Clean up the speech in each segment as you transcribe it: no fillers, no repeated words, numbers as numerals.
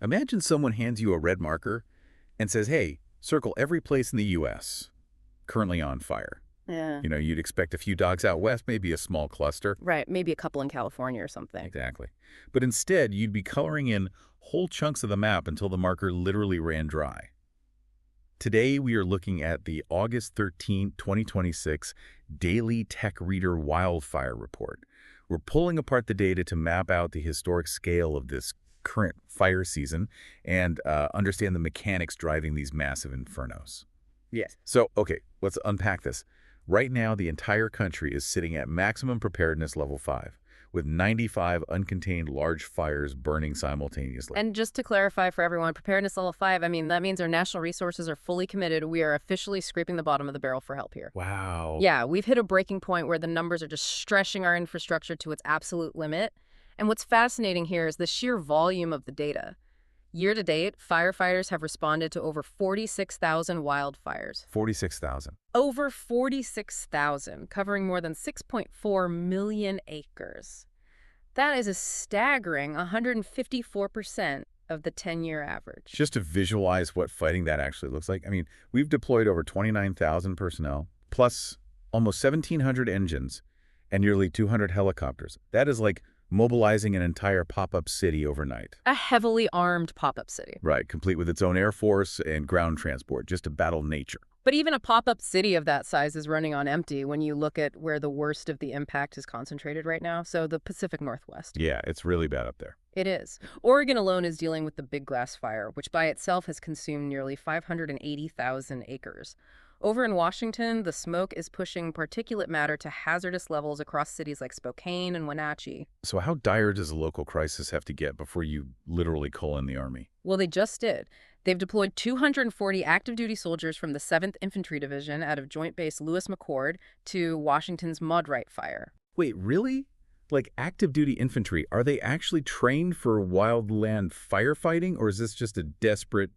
Imagine someone hands you a red marker and says, hey, circle every place in the U.S. currently on fire. Yeah. You'd expect a few dogs out west, maybe a small cluster. Right, maybe a couple in California or something. Exactly. But instead, you'd be coloring in whole chunks of the map until the marker literally ran dry. Today, we are looking at the August 13, 2026 Daily Tech Reader Wildfire Report. We're pulling apart the data to map out the historic scale of this current fire season and understand the mechanics driving these massive infernos. Yes. So, okay, let's unpack this. Right now, the entire country is sitting at maximum preparedness level 5, with 95 uncontained large fires burning simultaneously. And just to clarify for everyone, preparedness level 5, that means our national resources are fully committed. We are officially scraping the bottom of the barrel for help here. Wow. Yeah, we've hit a breaking point where the numbers are just stretching our infrastructure to its absolute limit. And what's fascinating here is the sheer volume of the data. Year to date, firefighters have responded to over 46,000 wildfires. 46,000. Over 46,000, covering more than 6.4 million acres. That is a staggering 154% of the 10-year average. Just to visualize what fighting that actually looks like, we've deployed over 29,000 personnel, plus almost 1,700 engines and nearly 200 helicopters. That is like mobilizing an entire pop-up city overnight. A heavily armed pop-up city. Right, complete with its own air force and ground transport, just to battle nature. But even a pop-up city of that size is running on empty when you look at where the worst of the impact is concentrated right now, so the Pacific Northwest. Yeah, it's really bad up there. It is. Oregon alone is dealing with the Big Glass Fire, which by itself has consumed nearly 580,000 acres. Over in Washington, the smoke is pushing particulate matter to hazardous levels across cities like Spokane and Wenatchee. So how dire does a local crisis have to get before you literally call in the Army? Well, they just did. They've deployed 240 active-duty soldiers from the 7th Infantry Division out of Joint Base Lewis McChord to Washington's Maudrite Fire. Wait, really? Like active-duty infantry, are they actually trained for wildland firefighting, or is this just a desperate,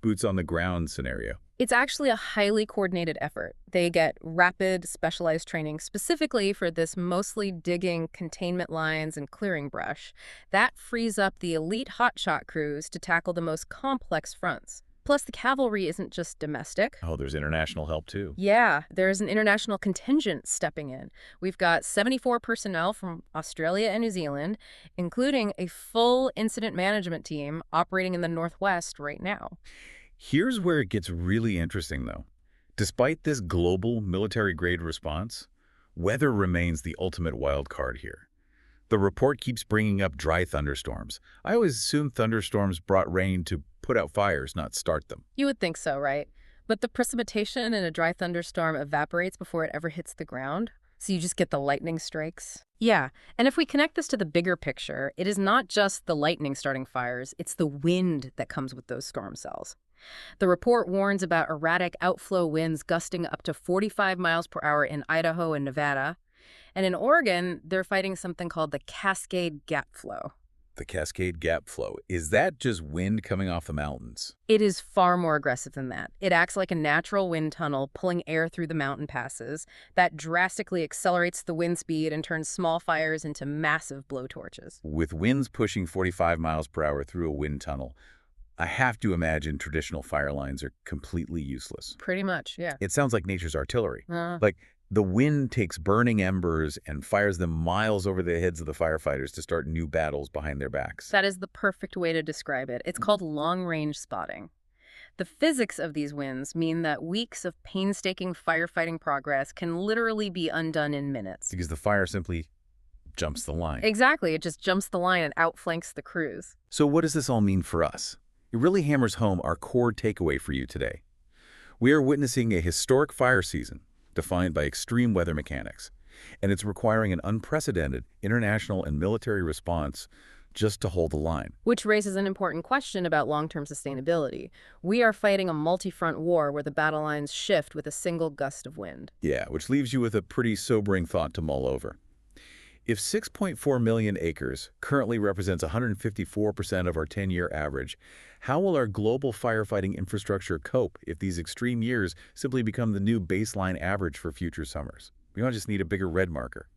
boots-on-the-ground scenario? It's actually a highly coordinated effort. They get rapid, specialized training specifically for this mostly digging containment lines and clearing brush. That frees up the elite hotshot crews to tackle the most complex fronts. Plus, the cavalry isn't just domestic. Oh, there's international help, too. Yeah, there's an international contingent stepping in. We've got 74 personnel from Australia and New Zealand, including a full incident management team operating in the Northwest right now. Here's where it gets really interesting, though. Despite this global military-grade response, weather remains the ultimate wild card here. The report keeps bringing up dry thunderstorms. I always assumed thunderstorms brought rain to put out fires, not start them. You would think so, right? But the precipitation in a dry thunderstorm evaporates before it ever hits the ground, so you just get the lightning strikes. Yeah, and if we connect this to the bigger picture, it is not just the lightning starting fires, it's the wind that comes with those storm cells. The report warns about erratic outflow winds gusting up to 45 miles per hour in Idaho and Nevada. And in Oregon, they're fighting something called the Cascade Gap Flow. The Cascade Gap Flow, is that just wind coming off the mountains? It is far more aggressive than that. It acts like a natural wind tunnel, pulling air through the mountain passes. That drastically accelerates the wind speed and turns small fires into massive blowtorches. With winds pushing 45 miles per hour through a wind tunnel, I have to imagine traditional fire lines are completely useless. Pretty much, yeah. It sounds like nature's artillery. Like the wind takes burning embers and fires them miles over the heads of the firefighters to start new battles behind their backs. That is the perfect way to describe it. It's called long-range spotting. The physics of these winds mean that weeks of painstaking firefighting progress can literally be undone in minutes. Because the fire simply jumps the line. Exactly. It just jumps the line and outflanks the crews. So what does this all mean for us? It really hammers home our core takeaway for you today. We are witnessing a historic fire season defined by extreme weather mechanics, and it's requiring an unprecedented international and military response just to hold the line. Which raises an important question about long-term sustainability. We are fighting a multi-front war where the battle lines shift with a single gust of wind. Yeah, which leaves you with a pretty sobering thought to mull over. If 6.4 million acres currently represents 154% of our 10-year average, how will our global firefighting infrastructure cope if these extreme years simply become the new baseline average for future summers? We don't just need a bigger red marker.